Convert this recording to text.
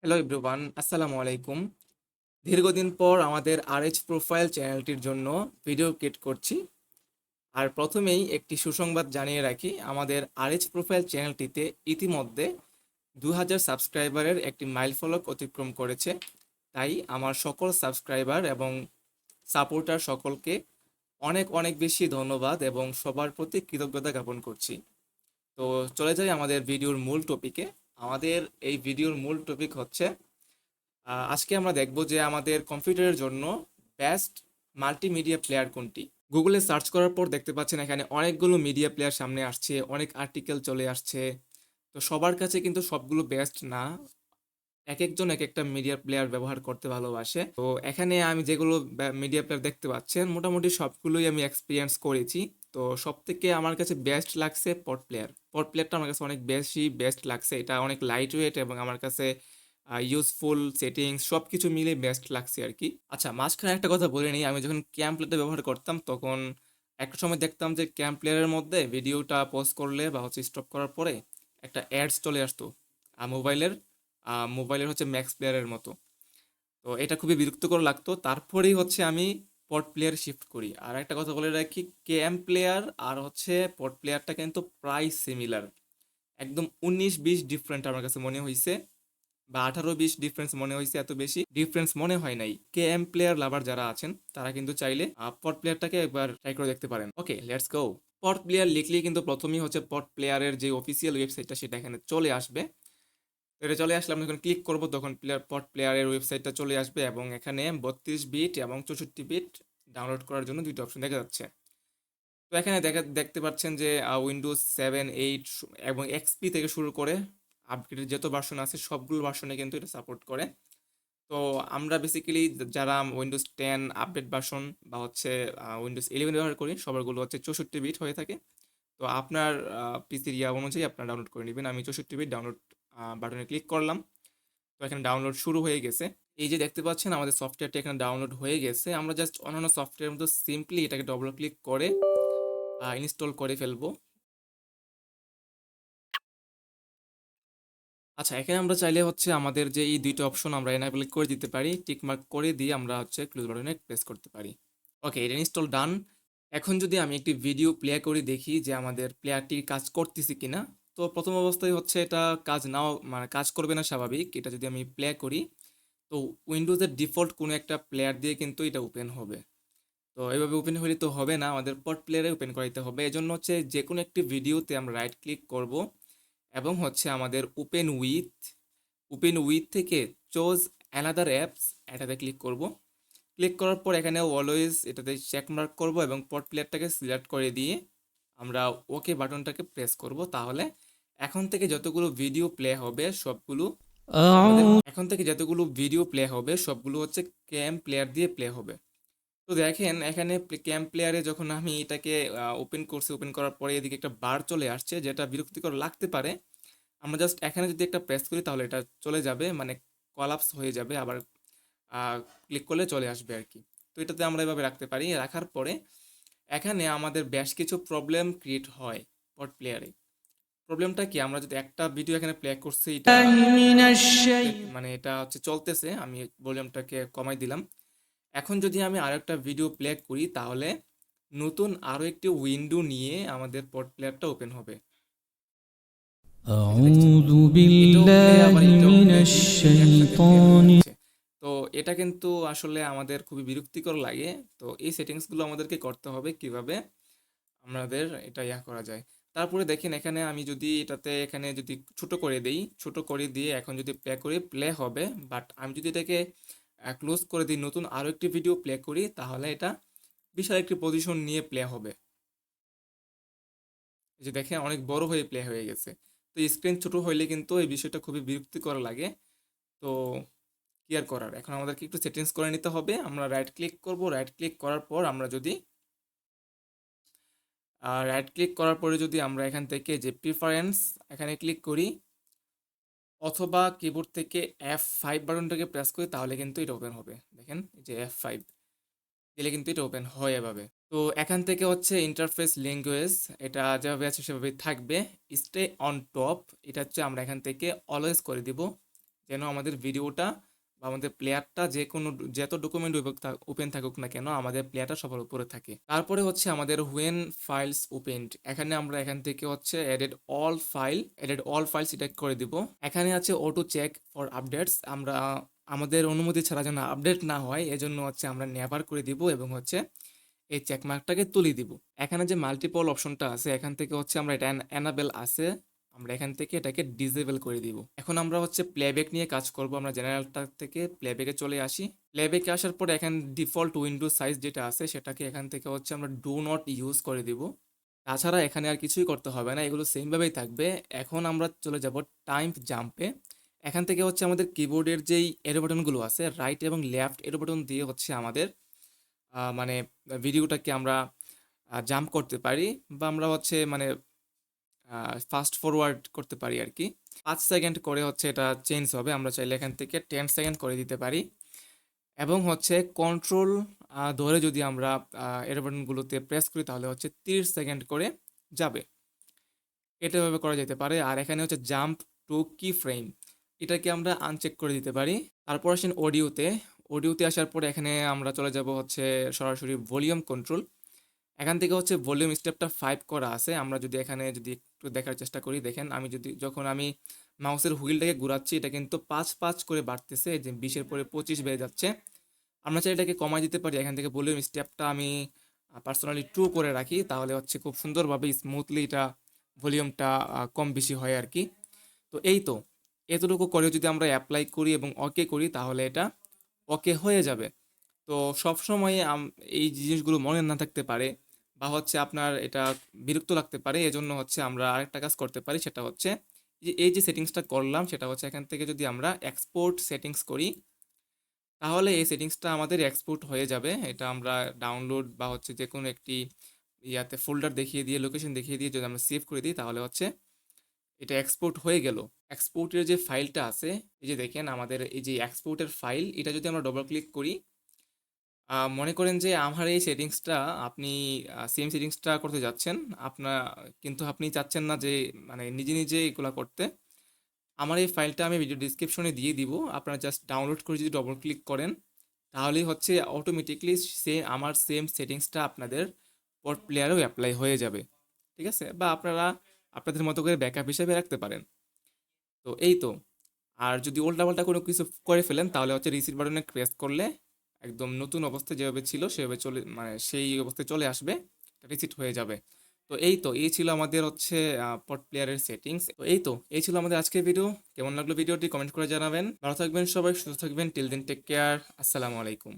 Hello everyone, আসসালামু আলাইকুম। দীর্ঘদিন পর আমাদের আরএইচ প্রোফাইল চ্যানেলটির জন্য ভিডিও ক্রিয়েট করছি। আর প্রথমেই একটি সুসংবাদ জানিয়ে রাখি, আমাদের আরএইচ প্রোফাইল চ্যানেলটিতে ইতিমধ্যে 2000 সাবস্ক্রাইবারের একটি মাইলফলক অতিক্রম করেছে। তাই আমার সকল সাবস্ক্রাইবার এবং সাপোর্টার সকলকে অনেক অনেক বেশি ধন্যবাদ এবং সবার প্রতি কৃতজ্ঞতা জ্ঞাপন করছি। তো চলে যাই আমাদের ভিডিওর মূল টপিকে। আমাদের এই ভিডিওর মূল টপিক হচ্ছে আজকে আমরা দেখব যে আমাদের কম্পিউটারের জন্য বেস্ট মাল্টিমিডিয়া প্লেয়ার কোনটি। গুগলে সার্চ করার পর দেখতে পাচ্ছেন এখানে অনেকগুলো মিডিয়া প্লেয়ার সামনে আসছে, অনেক আর্টিকেল চলে আসছে। তো সবার কাছে কিন্তু সবগুলো বেস্ট না, এক একজন এক একটা মিডিয়া প্লেয়ার ব্যবহার করতে ভালোবাসে। তো এখানে আমি যেগুলো মিডিয়া প্লেয়ার দেখতে পাচ্ছেন মোটামুটি সবগুলোই আমি এক্সপিরিয়েন্স করেছি। তো সব থেকে আমার কাছে বেস্ট লাগছে পড প্লেয়ারটা আমার কাছে অনেক বেশি বেস্ট লাগছে। এটা অনেক লাইট ওয়েট এবং আমার কাছে ইউজফুল সেটিংস সব কিছু মিলে বেস্ট লাগছে আর কি। আচ্ছা, মাঝখানে একটা কথা বলে নিই, আমি যখন ক্যাম্প প্লেয়ারটা ব্যবহার করতাম তখন একটা সময় দেখতাম যে ক্যাম্প প্লেয়ারের মধ্যে ভিডিওটা পজ করলে বা স্টপ করার পরে একটা অ্যাডস চলে আসতো মোবাইলের মোবাইলের হচ্ছে ম্যাক্স প্লেয়ারের মতো। তো এটা খুবই বিরক্তিকর লাগতো। তারপরেই হচ্ছে আমি পড প্লেয়ার শিফট করি। আর একটা কথা বলে রাখি, কেএম প্লেয়ার আর হচ্ছে পড প্লেয়ারটা কিন্তু প্রায় সিমিলার, একদম 19-20 ডিফারেন্ট আমার কাছে মনে হয়েছে, বা 18-20 ডিফারেন্স মনে হয়েছে, এত বেশি ডিফারেন্স মনে হয় নাই। কেএম প্লেয়ার লাভার যারা আছেন তারা কিন্তু চাইলে পড প্লেয়ারটাকে একবার ট্রাই করে দেখতে পারেন। ওকে, লেটস গো। পড প্লেয়ার লিখলেই কিন্তু প্রথমেই হচ্ছে পড প্লেয়ারের যে অফিসিয়াল ওয়েবসাইটটা সেটা এখানে চলে আসবে। এটা চলে আসলে আমরা যখন ক্লিক করব তখন পড প্লেয়ারের ওয়েবসাইটটা চলে আসবে এবং এখানে 32 বিট এবং 64 বিট ডাউনলোড করার জন্য দুইটা অপশন দেখা যাচ্ছে। তো এখানে দেখতে পাচ্ছেন যে উইন্ডোজ 7, 8 এবং এক্সপি থেকে শুরু করে আপগ্রেডের যত ভার্সন আছে সবগুলো ভার্সনে কিন্তু এটা সাপোর্ট করে। তো আমরা বেসিক্যালি যারা উইন্ডোজ 10 আপডেট ভার্সন বা হচ্ছে উইন্ডোজ 11 ব্যবহার করি সবারগুলো হচ্ছে 64 বিট হয়ে থাকে। তো আপনার পিসির অনুযায়ী আপনারা ডাউনলোড করে নেবেন। আমি 64 বিট ডাউনলোড বাটনে ক্লিক করলাম। তো এখানে ডাউনলোড শুরু হয়ে গেছে। এই যে দেখতে পাচ্ছেন আমাদের সফটওয়্যারটা এখানে ডাউনলোড হয়ে গেছে। আমরা জাস্ট অন্যান্য সফটওয়্যারের মতো সিম্পলি এটাকে ডবল ক্লিক করে ইনস্টল করে ফেলবো। আচ্ছা, এখানে আমরা চাইলে হচ্ছে আমাদের যে এই দুইটা অপশন আমরা এনাবেল করে দিতে পারি, টিক মার্ক করে দিয়ে আমরা হচ্ছে ক্লোজ বাটনে প্রেস করতে পারি। ওকে, এটা ইনস্টল ডান। এখন যদি আমি একটি ভিডিও প্লে করে দেখি যে আমাদের প্লেয়ারটি কাজ করতেছে কিনা, তো প্রথম অবস্থায় হচ্ছে এটা কাজ নাও, মানে কাজ করবে না স্বাভাবিক। এটা যদি আমি প্লে করি তো উইন্ডোজের ডিফল্ট কোনো একটা প্লেয়ার দিয়ে কিন্তু এটা ওপেন হবে। তো এইভাবে ওপেন হলে তো হবে না, আমাদের পড প্লেয়ারে ওপেন করাইতে হবে। এজন্য হচ্ছে যে কোনো একটি ভিডিওতে আমরা রাইট ক্লিক করব এবং হচ্ছে আমাদের ওপেন উইথ থেকে চোজ অ্যানাদার অ্যাপস এটাতে ক্লিক করব। ক্লিক করার পর এখানে অলওয়েজ এটাতে চেক মার্ক করব এবং পড প্লেয়ারটাকে সিলেক্ট করে দিয়ে আমরা ওকে বাটনটাকে প্রেস করব। তাহলে এখন থেকে যতগুলো ভিডিও প্লে হবে সবগুলো আমাদের এখন থেকে যতগুলো ভিডিও প্লে হবে সবগুলো হচ্ছে ক্যাম প্লেয়ার দিয়ে প্লে হবে। তো দেখেন এখানে ক্যাম প্লেয়ারে যখন আমি এটাকে ওপেন করছি, ওপেন করার পরে এদিকে একটা বার চলে আসছে যেটা বিরক্তিকর লাগতে পারে। আমরা জাস্ট এখানে যদি একটা প্রেস করি তাহলে এটা চলে যাবে, মানে কলাপস হয়ে যাবে, আবার ক্লিক করলে চলে আসবে আর কি। তো এটাতে আমরা এভাবে রাখতে পারি। রাখার পরে এখানে আমাদের বেশ কিছু প্রবলেম ক্রিয়েট হয় পড প্লেয়ারে। প্রবলেমটা কি, আমরা যদি একটা ভিডিও এখানে প্লে করছি, এটা মানে এটা হচ্ছে চলতেছে, আমি ভলিউমটাকে কমাই দিলাম। এখন যদি আমি আরেকটা ভিডিও প্লে করি তাহলে নতুন আরো একটি উইন্ডো নিয়ে আমাদের পড প্লেয়ারটা ওপেন হবে। এই যে দেখছেন, أعوذ এটাও প্লে بالله আবার এটাও من প্লে, দুই দুই একসাথে প্লে হয়ে الشيطان যাচ্ছে। তো এটা কিন্তু আসলে আমাদের খুবই বিরক্তিকর লাগে। তো এই সেটিংসগুলো আমাদেরকে করতে হবে কিভাবে আমাদের এটা করা যায়। তারপরে দেখেন এখানে আমি যদি এখানে যদি ছোট করে দেই, ছোট করে দিয়ে এখন যদি প্লে করি প্লে হবে। বাট আমি যদি এটাকে ক্লোজ করে দিই, নতুন আরো একটি ভিডিও প্লে করি তাহলে এটা বিশাল একটি পজিশন নিয়ে প্লে হবে। এই যে দেখেন অনেক বড় হয়ে প্লে হয়ে গেছে। তো স্ক্রিন ছোট হইলে কিন্তু এই বিষয়টা খুবই বিরক্তিকর লাগে। তো কি আর করার, এখন আমাদেরকে একটু সেটিংস করে নিতে হবে। আমরা রাইট ক্লিক করব, রাইট ক্লিক করার পর আমরা যদি আমরা এখান থেকে যে প্রিফারেন্স এখানে ক্লিক করি অথবা কিবোর্ড থেকে F5 বাটনটাকে প্রেস করি তাহলে কিন্তু এটা ওপেন হবে। দেখেন এই যে F5 দিলে কিন্তু এটা ওপেন হয় এভাবে। তো এখান থেকে হচ্ছে ইন্টারফেস ল্যাঙ্গুয়েজ, এটা যেভাবে আছে সেভাবে থাকবে। স্টে অন টপ, এটা হচ্ছে আমরা এখান থেকে অলওয়েজ করে দিব, কেন আমাদের ভিডিওটা বা আমাদের প্লেয়ারটা যে কোনো যত ডকুমেন্ট ওপেন থাকুক না কেন আমাদের প্লেয়ারটা সবার উপরে থাকে। তারপরে হচ্ছে আমাদের হোয়েন ফাইলস ওপেনড, এখানে আমরা এখান থেকে হচ্ছে এডেড অল ফাইলস এটা করে দিব। এখানে আছে অটো চেক ফর আপডেটস, আমরা আমাদের অনুমতি ছাড়া যেন আপডেট না হয় এজন্য হচ্ছে আমরা নেভার করে দিব এবং হচ্ছে এই চেকমার্কটাকে তুলে দিব। এখানে যে মাল্টিপল অপশনটা আছে এখান থেকে হচ্ছে আমরা এটা এনাবেল আছে, আমরা এখান থেকে এটাকে ডিসেবল করে দিব। এখন আমরা হচ্ছে প্লেব্যাক নিয়ে কাজ করব। আমরা জেনারেলটা থেকে প্লেব্যাকে চলে আসি। প্লেব্যাকে আসার পরে এখানে ডিফল্ট উইন্ডো সাইজ যেটা আছে সেটাকে এখান থেকে হচ্ছে আমরা ডু নট ইউজ করে দিব। তাছাড়া এখানে আর কিছুই করতে হবে না, এগুলো সেমভাবেই থাকবে। এখন আমরা চলে যাব টাইম জাম্পে। এখান থেকে হচ্ছে আমাদের কিবোর্ডের যেই এরো বাটনগুলো আছে রাইট এবং লেফট এরো বাটন দিয়ে হচ্ছে আমাদের মানে ভিডিওটাকে আমরা জাম্প করতে পারি বা আমরা হচ্ছে মানে ফাস্ট ফরওয়ার্ড করতে পারি আর কি। 5 সেকেন্ড করে হচ্ছে এটা চেঞ্জ হবে, আমরা চাইলে এখান থেকে 10 সেকেন্ড করে দিতে পারি। এবং হচ্ছে কন্ট্রোল ধরে যদি আমরা এর বাটনগুলোতে প্রেস করি তাহলে হচ্ছে 30 সেকেন্ড করে যাবে, এটা এভাবে করা যেতে পারে। আর এখানে হচ্ছে জাম্প টু কি ফ্রেম, এটাকে আমরা আনচেক করে দিতে পারি। তারপর আসেন অডিওতে আসার পরে এখানে আমরা চলে যাব হচ্ছে সরাসরি ভলিউম কন্ট্রোল। এখান থেকে হচ্ছে ভলিউম স্টেপটা 5 করা আছে, আমরা যদি এখানে যদি একটু দেখার চেষ্টা করি, দেখেন আমি যখন আমি মাউসের হুইলটাকে ঘুরাচ্ছি এটা কিন্তু 5 করে বাড়তেছে, যে 20-এর পরে 25 বেড়ে যাচ্ছে। আমরা চাই এটাকে কমাই দিতে পারি, এখান থেকে ভলিউম স্টেপটা আমি পার্সোনালি 2 করে রাখি, তাহলে হচ্ছে খুব সুন্দরভাবে স্মুথলি এটা ভলিউমটা কম বেশি হয় আর কি। তো এই তো এতটুকু করে যদি আমরা অ্যাপ্লাই করি এবং ওকে করি তাহলে এটা ওকে হয়ে যাবে। তো সবসময় এই জিনিসগুলো মনে না থাকতে পারে বা হচ্ছে আপনার এটা বিরক্ত লাগতে পারে, এজন্য হচ্ছে আমরা আরেকটা কাজ করতে পারি, সেটা হচ্ছে এই যে সেটিংসটা করলাম সেটা হচ্ছে এখান থেকে যদি আমরা এক্সপোর্ট সেটিংস করি তাহলে এই সেটিংসটা আমাদের এক্সপোর্ট হয়ে যাবে। এটা আমরা ডাউনলোড বা হচ্ছে যে কোনো একটি ইয়াতে ফোল্ডার দেখিয়ে দিয়ে লোকেশন দেখিয়ে দিয়ে যদি আমরা সেভ করে দিই তাহলে হচ্ছে এটা এক্সপোর্ট হয়ে গেল। এক্সপোর্টের যে ফাইলটা আছে এই যে দেখেন আমাদের এই যে এক্সপোর্টের ফাইল, এটা যদি আমরা ডবল ক্লিক করি, মনে করেন যে আমার এই সেটিংসটা আপনি সেম সেটিংসটা করতে যাচ্ছেন আপনার, কিন্তু আপনি চাচ্ছেন না যে মানে নিজে নিজে এগুলা করতে। আমার এই ফাইলটা আমি ভিডিও ডিসক্রিপশনে দিয়ে দিব, আপনারা জাস্ট ডাউনলোড করে যদি ডবল ক্লিক করেন তাহলেই হচ্ছে অটোমেটিকলি আমার সেম সেটিংসটা আপনাদের পোর্ট প্লেয়ারেও অ্যাপ্লাই হয়ে যাবে। ঠিক আছে, বা আপনারা আপনাদের মতো করে ব্যাকআপ হিসেবে রাখতে পারেন। তো এই তো, আর যদি উল্টাপাল্টা কোনো কিছু করে ফেলেন তাহলে হচ্ছে রিসিট বাটনে প্রেস করলে একদম নতুন অবস্থায় যেভাবে ছিল সেভাবে চলে মানে সেই অবস্থায় চলে আসবে, রিসিট হয়ে যাবে। তো এই ছিল আমাদের হচ্ছে পট প্লেয়ারের সেটিংস। তো এই ছিল আমাদের আজকের ভিডিও। কেমন লাগলো ভিডিওটি কমেন্ট করে জানাবেন। ভালো থাকবেন সবাই, সুস্থ থাকবেন। টিল দেন টেক কেয়ার, আসসালামু আলাইকুম।